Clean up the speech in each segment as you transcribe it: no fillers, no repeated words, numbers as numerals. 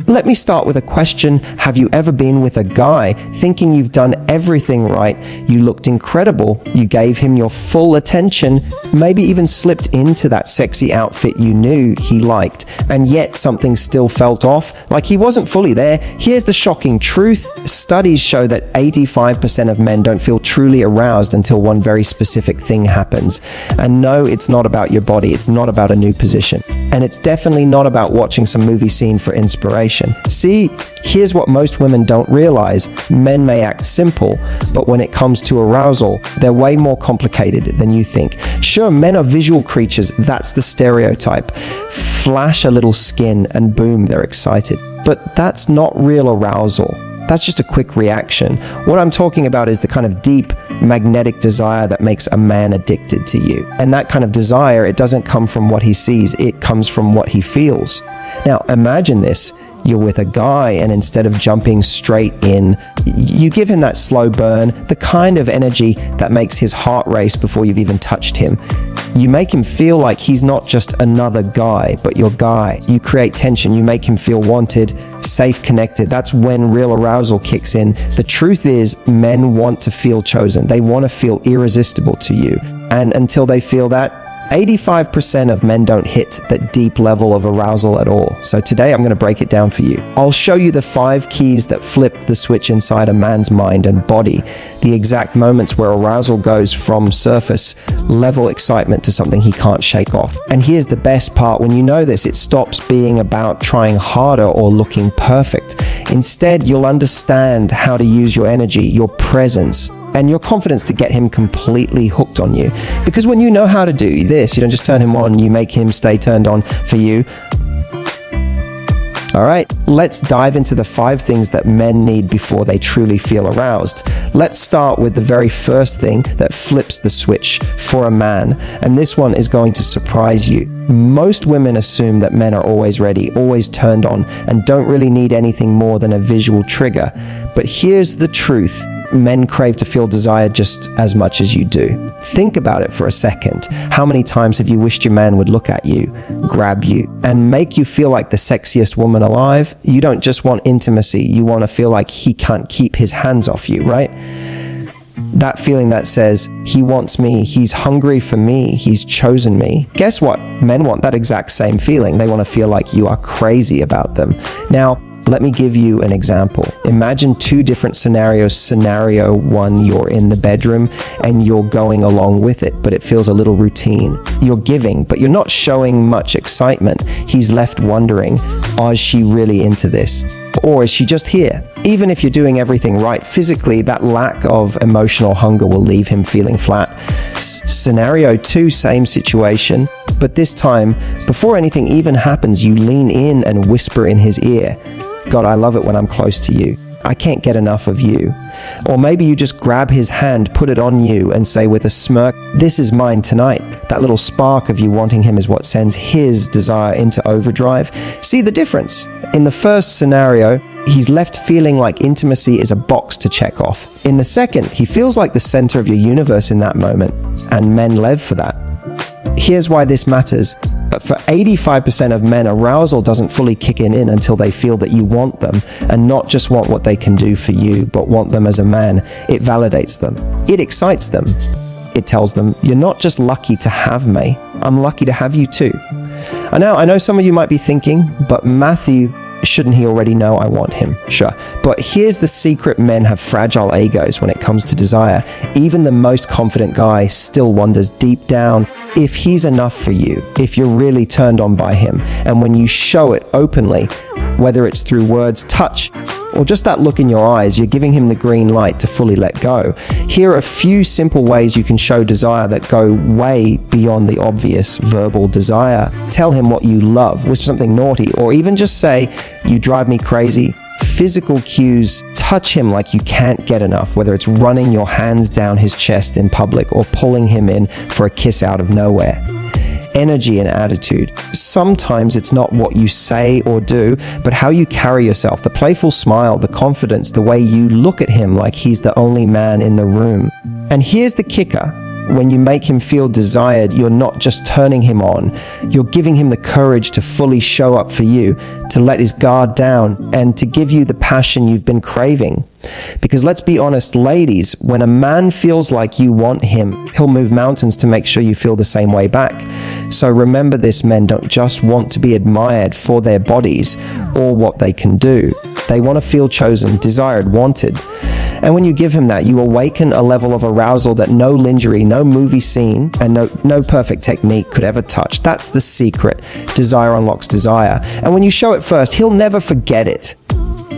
Let me start with a question. Have you ever been with a guy thinking you've done everything right? You looked incredible, you gave him your full attention, maybe even slipped into that sexy outfit you knew he liked, and yet something still felt off, like he wasn't fully there? Here's the shocking truth. Studies show that 85% of men don't feel truly aroused until one very specific thing happens. And no, it's not about your body, it's not about a new position. And it's definitely not about watching some movie scene for inspiration. See, here's what most women don't realize. Men may act simple, but when it comes to arousal, they're way more complicated than you think. Sure, men are visual creatures, that's the stereotype. Flash a little skin and boom, they're excited. But that's not real arousal. That's just a quick reaction. What I'm talking about is the kind of deep, magnetic desire that makes a man addicted to you. And that kind of desire, it doesn't come from what he sees, it comes from what he feels. Now, imagine this. You're with a guy, and instead of jumping straight in, you give him that slow burn, the kind of energy that makes his heart race before you've even touched him. You make him feel like he's not just another guy, but your guy. You create tension, you make him feel wanted, safe, connected. That's when real arousal kicks in. The truth is, men want to feel chosen. They want to feel irresistible to you. And until they feel that, 85% of men don't hit that deep level of arousal at all. So today I'm going to break it down for you. I'll show you the 5 keys that flip the switch inside a man's mind and body, the exact moments where arousal goes from surface level excitement to something he can't shake off. And here's the best part. When you know this, it stops being about trying harder or looking perfect. Instead, you'll understand how to use your energy, your presence, and your confidence to get him completely hooked on you. Because when you know how to do this, you don't just turn him on, you make him stay turned on for you. All right, let's dive into the 5 things that men need before they truly feel aroused. Let's start with the very first thing that flips the switch for a man, and this one is going to surprise you. Most women assume that men are always ready, always turned on, and don't really need anything more than a visual trigger. But here's the truth. Men crave to feel desired just as much as you do. Think about it for a second. How many times have you wished your man would look at you, grab you, and make you feel like the sexiest woman alive? You don't just want intimacy, you want to feel like he can't keep his hands off you, right? That feeling that says, he wants me, he's hungry for me, he's chosen me. Guess what? Men want that exact same feeling. They want to feel like you are crazy about them. Now, let me give you an example. Imagine 2 different scenarios. Scenario 1, you're in the bedroom and you're going along with it, but it feels a little routine. You're giving, but you're not showing much excitement. He's left wondering, oh, is she really into this? Or is she just here? Even if you're doing everything right physically, that lack of emotional hunger will leave him feeling flat. Scenario 2, same situation, but this time, before anything even happens, you lean in and whisper in his ear, God, I love it when I'm close to you. I can't get enough of you. Or maybe you just grab his hand, put it on you, and say with a smirk, this is mine tonight. That little spark of you wanting him is what sends his desire into overdrive. See the difference? In the first scenario, he's left feeling like intimacy is a box to check off. In the second, he feels like the center of your universe in that moment, and men live for that. Here's why this matters. For 85% of men, arousal doesn't fully kick in until they feel that you want them, and not just want what they can do for you, but want them as a man. It validates them. It excites them. It tells them, you're not just lucky to have me, I'm lucky to have you too. I know some of you might be thinking, but Matthew, shouldn't he already know I want him? Sure. But here's the secret. Men have fragile egos when it comes to desire. Even the most confident guy still wonders deep down if he's enough for you, if you're really turned on by him. And when you show it openly, whether it's through words, touch, or just that look in your eyes, you're giving him the green light to fully let go. Here are a few simple ways you can show desire that go way beyond the obvious verbal desire. Tell him what you love, whisper something naughty, or even just say, you drive me crazy. Physical cues, touch him like you can't get enough, whether it's running your hands down his chest in public or pulling him in for a kiss out of nowhere. Energy and attitude. Sometimes it's not what you say or do, but how you carry yourself, the playful smile, the confidence, the way you look at him like he's the only man in the room. And here's the kicker. When you make him feel desired, you're not just turning him on, you're giving him the courage to fully show up for you, to let his guard down, and to give you the passion you've been craving. Because let's be honest, ladies, when a man feels like you want him, he'll move mountains to make sure you feel the same way back. So remember this, men don't just want to be admired for their bodies or what they can do. They want to feel chosen, desired, wanted. And when you give him that, you awaken a level of arousal that no lingerie, no movie scene, and no perfect technique could ever touch. That's the secret. Desire unlocks desire. And when you show it first, he'll never forget it.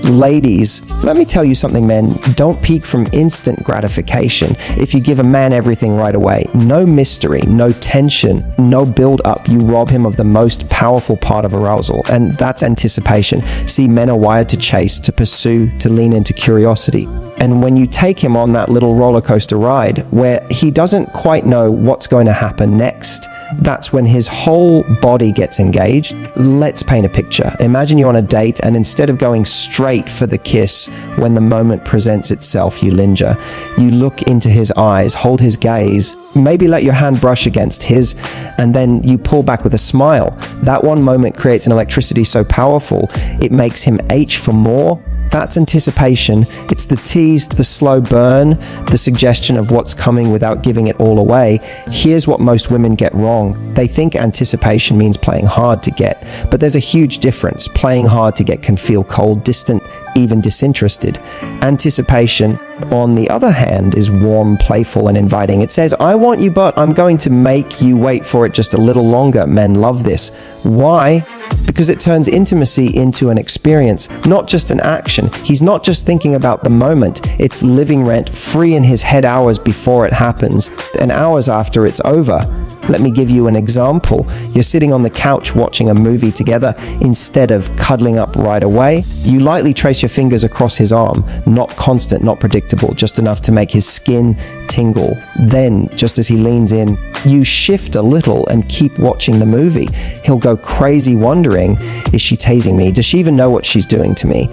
Ladies, let me tell you something, men. Don't peak from instant gratification. If you give a man everything right away, no mystery, no tension, no build up, you rob him of the most powerful part of arousal, and that's anticipation. See, men are wired to chase, to pursue, to lean into curiosity. And when you take him on that little roller coaster ride where he doesn't quite know what's going to happen next, that's when his whole body gets engaged. Let's paint a picture. Imagine you're on a date, and instead of going straight for the kiss, when the moment presents itself, you linger. You look into his eyes, hold his gaze, maybe let your hand brush against his, and then you pull back with a smile. That one moment creates an electricity so powerful, it makes him ache for more. That's anticipation. It's the tease, the slow burn, the suggestion of what's coming without giving it all away. Here's what most women get wrong. They think anticipation means playing hard to get, but there's a huge difference. Playing hard to get can feel cold, distant, even disinterested. Anticipation, on the other hand, is warm, playful, and inviting. It says, I want you, but I'm going to make you wait for it just a little longer. Men love this. Why? Because it turns intimacy into an experience, not just an action. He's not just thinking about the moment. It's living rent free in his head hours before it happens and hours after it's over. Let me give you an example. You're sitting on the couch watching a movie together. Instead of cuddling up right away, you lightly trace your fingers across his arm. Not constant, not predictable, just enough to make his skin tingle. Then, just as he leans in, you shift a little and keep watching the movie. He'll go crazy wondering, is she tasing me? Does she even know what she's doing to me?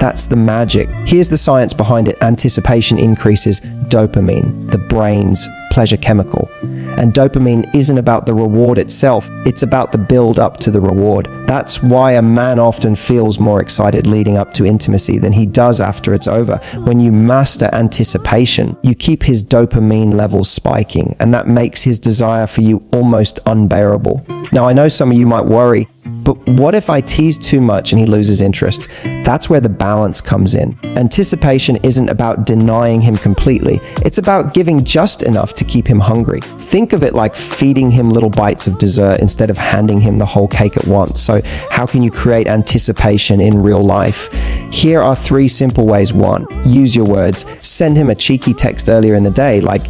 That's the magic. Here's the science behind it. Anticipation increases dopamine, the brain's pleasure chemical. And dopamine isn't about the reward itself, it's about the build up to the reward. That's why a man often feels more excited leading up to intimacy than he does after it's over. When you master anticipation, you keep his dopamine levels spiking, and that makes his desire for you almost unbearable. Now, I know some of you might worry, but what if I tease too much and he loses interest? That's where the balance comes in. Anticipation isn't about denying him completely. It's about giving just enough to keep him hungry. Think of it like feeding him little bites of dessert instead of handing him the whole cake at once. So how can you create anticipation in real life? Here are 3 simple ways. 1, use your words. Send him a cheeky text earlier in the day like,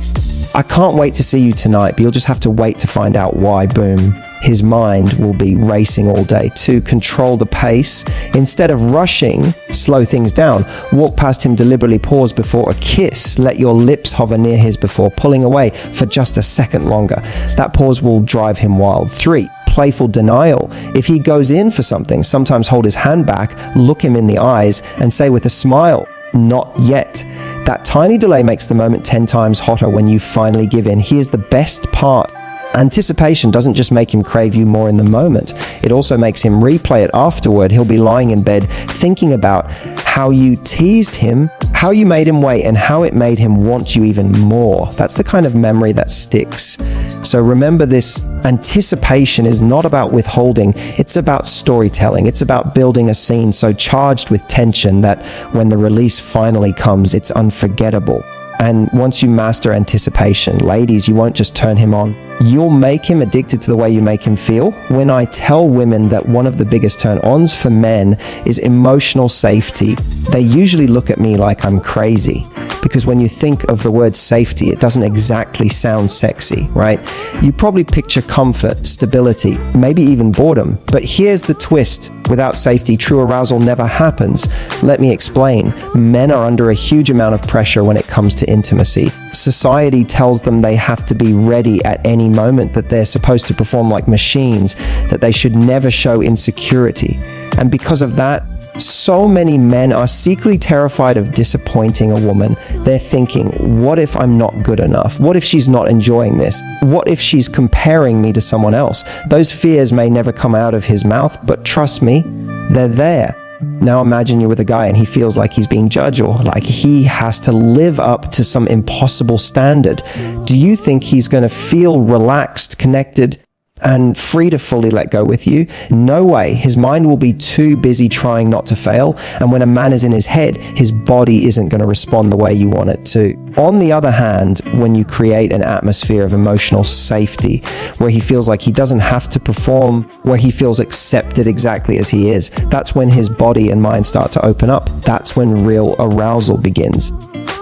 I can't wait to see you tonight, but you'll just have to wait to find out why. Boom. His mind will be racing all day. 2, control the pace. Instead of rushing, slow things down. Walk past him, deliberately pause before a kiss. Let your lips hover near his before pulling away for just a second longer. That pause will drive him wild. 3, playful denial. If he goes in for something, sometimes hold his hand back, look him in the eyes, and say with a smile, not yet. That tiny delay makes the moment 10 times hotter when you finally give in. Here's the best part. Anticipation doesn't just make him crave you more in the moment, it also makes him replay it afterward. He'll be lying in bed thinking about how you teased him, how you made him wait, and how it made him want you even more. That's the kind of memory that sticks. So remember this, anticipation is not about withholding, it's about storytelling. It's about building a scene so charged with tension that when the release finally comes, it's unforgettable. And once you master anticipation, ladies, you won't just turn him on. You'll make him addicted to the way you make him feel. When I tell women that one of the biggest turn-ons for men is emotional safety, they usually look at me like I'm crazy. Because when you think of the word safety, it doesn't exactly sound sexy, right? You probably picture comfort, stability, maybe even boredom. But here's the twist. Without safety, true arousal never happens. Let me explain. Men are under a huge amount of pressure when it comes to intimacy. Society tells them they have to be ready at any moment, that they're supposed to perform like machines, that they should never show insecurity. And because of that, So many men are secretly terrified of disappointing a woman. They're thinking, what if I'm not good enough? What if she's not enjoying this? What if she's comparing me to someone else? Those fears may never come out of his mouth, but trust me, they're there. Now imagine you're with a guy and he feels like he's being judged, or like he has to live up to some impossible standard. Do you think he's going to feel relaxed, connected, and free to fully let go with you? No way. His mind will be too busy trying not to fail. And when a man is in his head, his body isn't going to respond the way you want it to. On the other hand, when you create an atmosphere of emotional safety, where he feels like he doesn't have to perform, where he feels accepted exactly as he is, that's when his body and mind start to open up. That's when real arousal begins.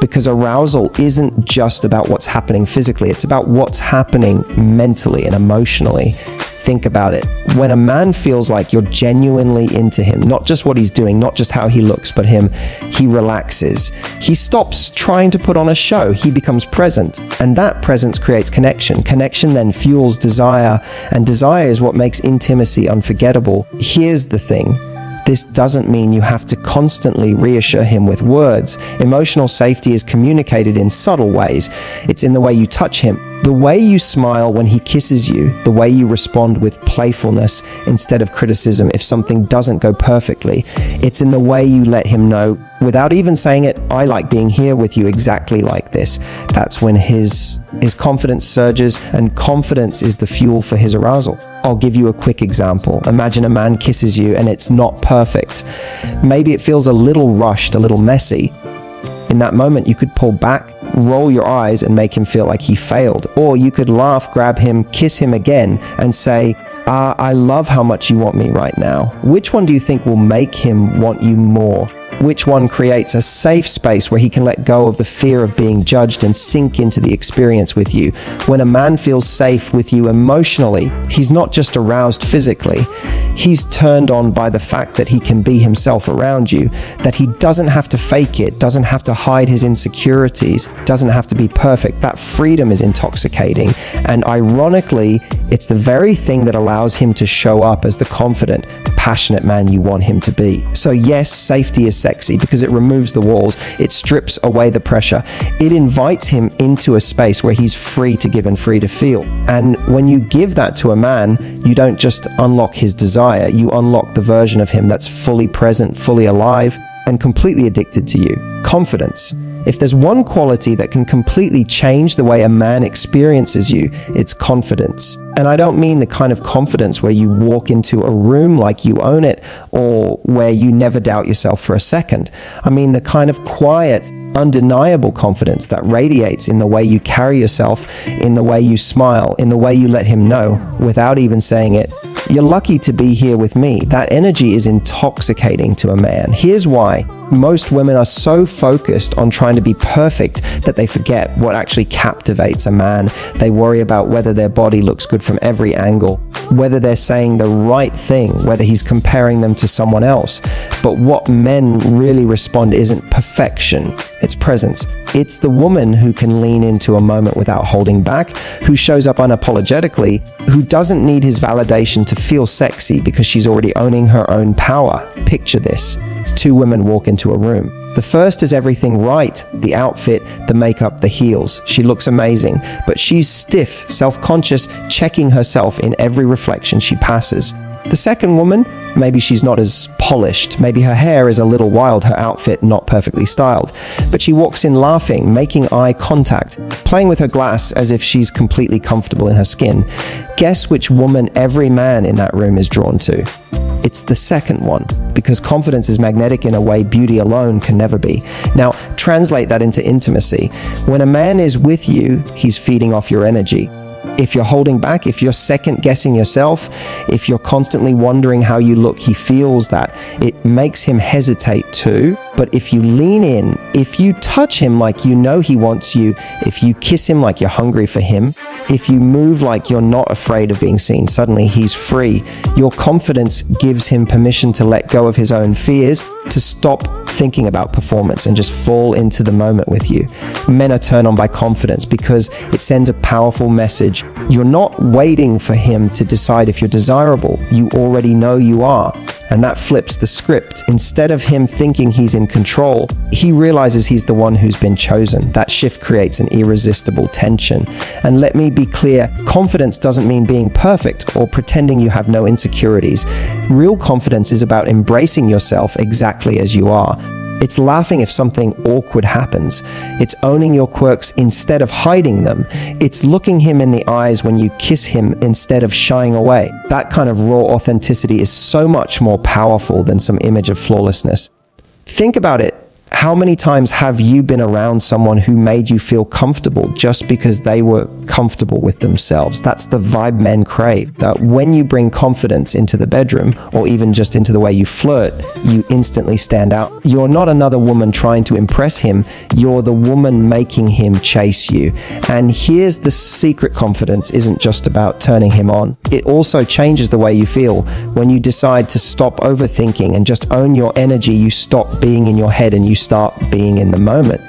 Because arousal isn't just about what's happening physically, it's about what's happening mentally and emotionally. Think about it. When a man feels like you're genuinely into him, not just what he's doing, not just how he looks, but him, he relaxes. He stops trying to put on a show. He becomes present. And that presence creates connection. Connection then fuels desire, and desire is what makes intimacy unforgettable. Here's the thing. This doesn't mean you have to constantly reassure him with words. Emotional safety is communicated in subtle ways. It's in the way you touch him, the way you smile when he kisses you, the way you respond with playfulness instead of criticism if something doesn't go perfectly. It's in the way you let him know, without even saying it, I like being here with you exactly like this. That's when his confidence surges, and confidence is the fuel for his arousal. I'll give you a quick example. Imagine a man kisses you and it's not perfect. Maybe it feels a little rushed, a little messy. In that moment, you could pull back, roll your eyes, and make him feel like he failed. Or you could laugh, grab him, kiss him again, and say, I love how much you want me right now. Which one do you think will make him want you more? Which one creates a safe space where he can let go of the fear of being judged and sink into the experience with you? When a man feels safe with you emotionally, he's not just aroused physically. He's turned on by the fact that he can be himself around you, that he doesn't have to fake it, doesn't have to hide his insecurities, doesn't have to be perfect. That freedom is intoxicating. And ironically, it's the very thing that allows him to show up as the confident, passionate man you want him to be. So yes, safety is sexy because it removes the walls, it strips away the pressure, it invites him into a space where he's free to give and free to feel. And when you give that to a man, you don't just unlock his desire, you unlock the version of him that's fully present, fully alive, and completely addicted to you. Confidence. If there's one quality that can completely change the way a man experiences you, it's confidence. And I don't mean the kind of confidence where you walk into a room like you own it, or where you never doubt yourself for a second. I mean the kind of quiet, undeniable confidence that radiates in the way you carry yourself, in the way you smile, in the way you let him know, without even saying it, you're lucky to be here with me. That energy is intoxicating to a man. Here's why. Most women are so focused on trying to be perfect that they forget what actually captivates a man. They worry about whether their body looks good from every angle, whether they're saying the right thing, whether he's comparing them to someone else. But what men really respond isn't perfection, it's presence. It's the woman who can lean into a moment without holding back, who shows up unapologetically, who doesn't need his validation to feel sexy because she's already owning her own power. Picture this. Two women walk into a room. The first is everything right, the outfit, the makeup, the heels. She looks amazing, but she's stiff, self-conscious, checking herself in every reflection she passes. The second woman, maybe she's not as polished, maybe her hair is a little wild, her outfit not perfectly styled, but she walks in laughing, making eye contact, playing with her glass as if she's completely comfortable in her skin. Guess which woman every man in that room is drawn to? It's the second one, because confidence is magnetic in a way beauty alone can never be. Now, translate that into intimacy. When a man is with you, he's feeding off your energy. If you're holding back, if you're second guessing yourself, if you're constantly wondering how you look, he feels that. It makes him hesitate too. But if you lean in, if you touch him like you know he wants you, if you kiss him like you're hungry for him, if you move like you're not afraid of being seen, suddenly he's free. Your confidence gives him permission to let go of his own fears, to stop thinking about performance and just fall into the moment with you. Men are turned on by confidence because it sends a powerful message. You're not waiting for him to decide if you're desirable. You already know you are. And that flips the script. Instead of him thinking he's in control, he realizes he's the one who's been chosen. That shift creates an irresistible tension. And let me be clear, confidence doesn't mean being perfect or pretending you have no insecurities. Real confidence is about embracing yourself exactly as you are. It's laughing if something awkward happens. It's owning your quirks instead of hiding them. It's looking him in the eyes when you kiss him instead of shying away. That kind of raw authenticity is so much more powerful than some image of flawlessness. Think about it. How many times have you been around someone who made you feel comfortable just because they were comfortable with themselves? That's the vibe men crave. That when you bring confidence into the bedroom, or even just into the way you flirt, you instantly stand out. You're not another woman trying to impress him. You're the woman making him chase you. And here's the secret: confidence isn't just about turning him on. It also changes the way you feel. When you decide to stop overthinking and just own your energy, you stop being in your head and you start being in the moment.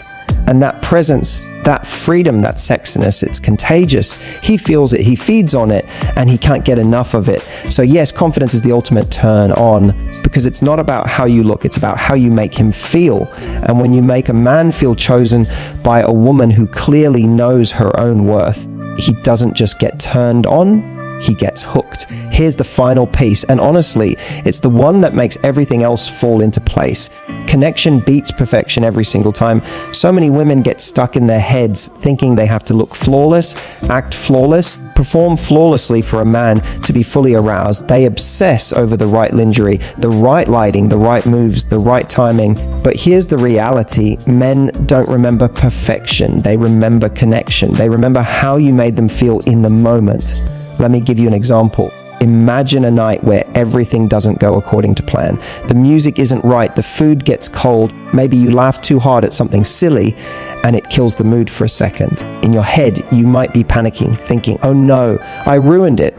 And that presence, that freedom, that sexiness, it's contagious. He feels it, he feeds on it, and he can't get enough of it. So yes, confidence is the ultimate turn on, because it's not about how you look, it's about how you make him feel. And when you make a man feel chosen by a woman who clearly knows her own worth, he doesn't just get turned on, he gets hooked. Here's the final piece, and honestly, it's the one that makes everything else fall into place. Connection beats perfection every single time. So many women get stuck in their heads thinking they have to look flawless, act flawless, perform flawlessly for a man to be fully aroused. They obsess over the right lingerie, the right lighting, the right moves, the right timing. But here's the reality: men don't remember perfection, they remember connection. They remember how you made them feel in the moment. Let me give you an example. Imagine a night where everything doesn't go according to plan. The music isn't right, the food gets cold, maybe you laugh too hard at something silly, and it kills the mood for a second. In your head, you might be panicking, thinking, oh no, I ruined it.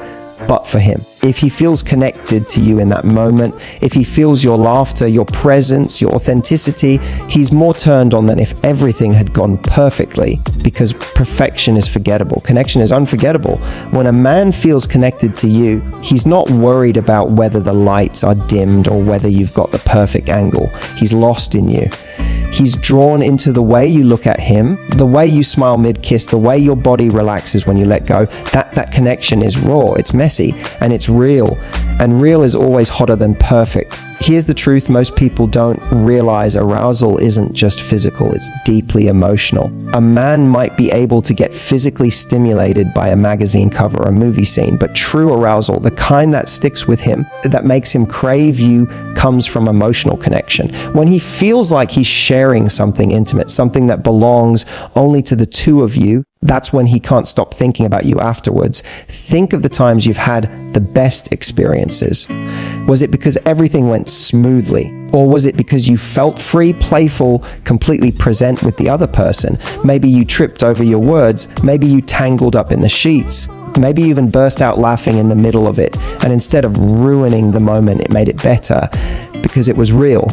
But for him, if he feels connected to you in that moment, if he feels your laughter, your presence, your authenticity, he's more turned on than if everything had gone perfectly, because perfection is forgettable. Connection is unforgettable. When a man feels connected to you, he's not worried about whether the lights are dimmed or whether you've got the perfect angle. He's lost in you. He's drawn into the way you look at him, the way you smile mid-kiss, the way your body relaxes when you let go. That connection is raw, it's messy, and it's real. And real is always hotter than perfect. Here's the truth most people don't realize: arousal isn't just physical, it's deeply emotional. A man might be able to get physically stimulated by a magazine cover or a movie scene, but true arousal, the kind that sticks with him, that makes him crave you, comes from emotional connection. When he feels like he's sharing something intimate, something that belongs only to the two of you, that's when he can't stop thinking about you afterwards. Think of the times you've had the best experiences. Was it because everything went smoothly? Or was it because you felt free, playful, completely present with the other person? Maybe you tripped over your words. Maybe you tangled up in the sheets. Maybe you even burst out laughing in the middle of it. And instead of ruining the moment, it made it better because it was real.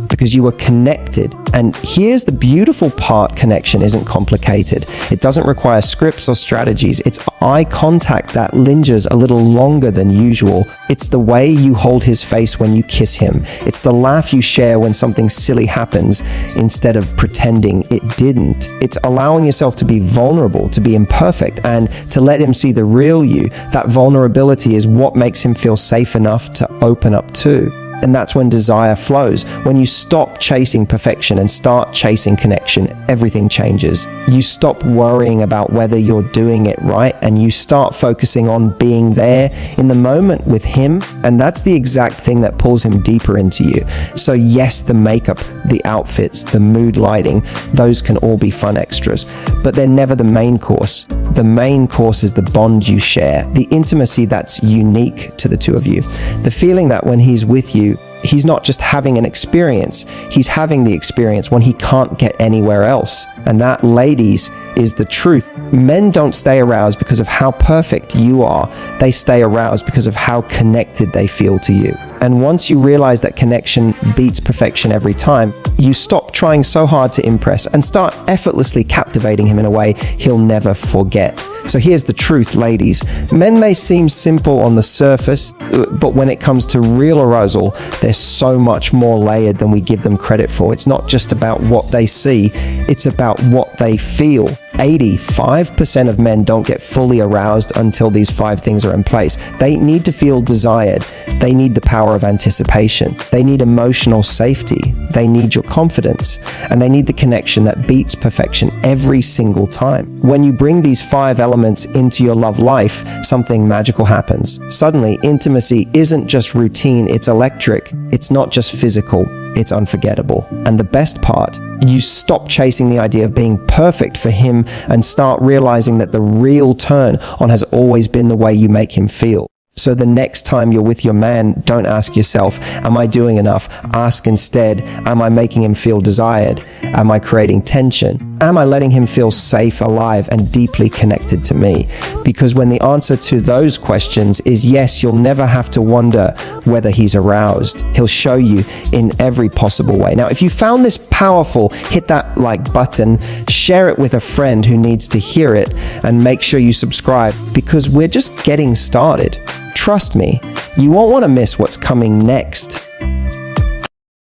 Because you were connected. And here's the beautiful part: connection isn't complicated. It doesn't require scripts or strategies. It's eye contact that lingers a little longer than usual. It's the way you hold his face when you kiss him. It's the laugh you share when something silly happens instead of pretending it didn't. It's allowing yourself to be vulnerable, to be imperfect, and to let him see the real you. That vulnerability is what makes him feel safe enough to open up to. And that's when desire flows. When you stop chasing perfection and start chasing connection, everything changes. You stop worrying about whether you're doing it right, and you start focusing on being there in the moment with him. And that's the exact thing that pulls him deeper into you. So yes, the makeup, the outfits, the mood lighting, those can all be fun extras, but they're never the main course. The main course is the bond you share, the intimacy that's unique to the two of you, the feeling that when he's with you, he's not just having an experience, he's having the experience when he can't get anywhere else. And that, ladies, is the truth. Men don't stay aroused because of how perfect you are. They stay aroused because of how connected they feel to you. And once you realize that connection beats perfection every time, you stop trying so hard to impress and start effortlessly captivating him in a way he'll never forget. So here's the truth, ladies. Men may seem simple on the surface, but when it comes to real arousal, they're so much more layered than we give them credit for. It's not just about what they see, it's about what they feel. 85% of men don't get fully aroused until these 5 things are in place. They need to feel desired. They need the power of anticipation. They need emotional safety. They need your confidence. And they need the connection that beats perfection every single time. When you bring these 5 elements into your love life, something magical happens. Suddenly, intimacy isn't just routine, it's electric. It's not just physical, it's unforgettable. And the best part, you stop chasing the idea of being perfect for him and start realizing that the real turn on has always been the way you make him feel. So the next time you're with your man, don't ask yourself, am I doing enough? Ask instead, am I making him feel desired? Am I creating tension? Am I letting him feel safe, alive, and deeply connected to me? Because when the answer to those questions is yes, you'll never have to wonder whether he's aroused. He'll show you in every possible way. Now, if you found this powerful, hit that like button, share it with a friend who needs to hear it, and make sure you subscribe because we're just getting started. Trust me, you won't want to miss what's coming next.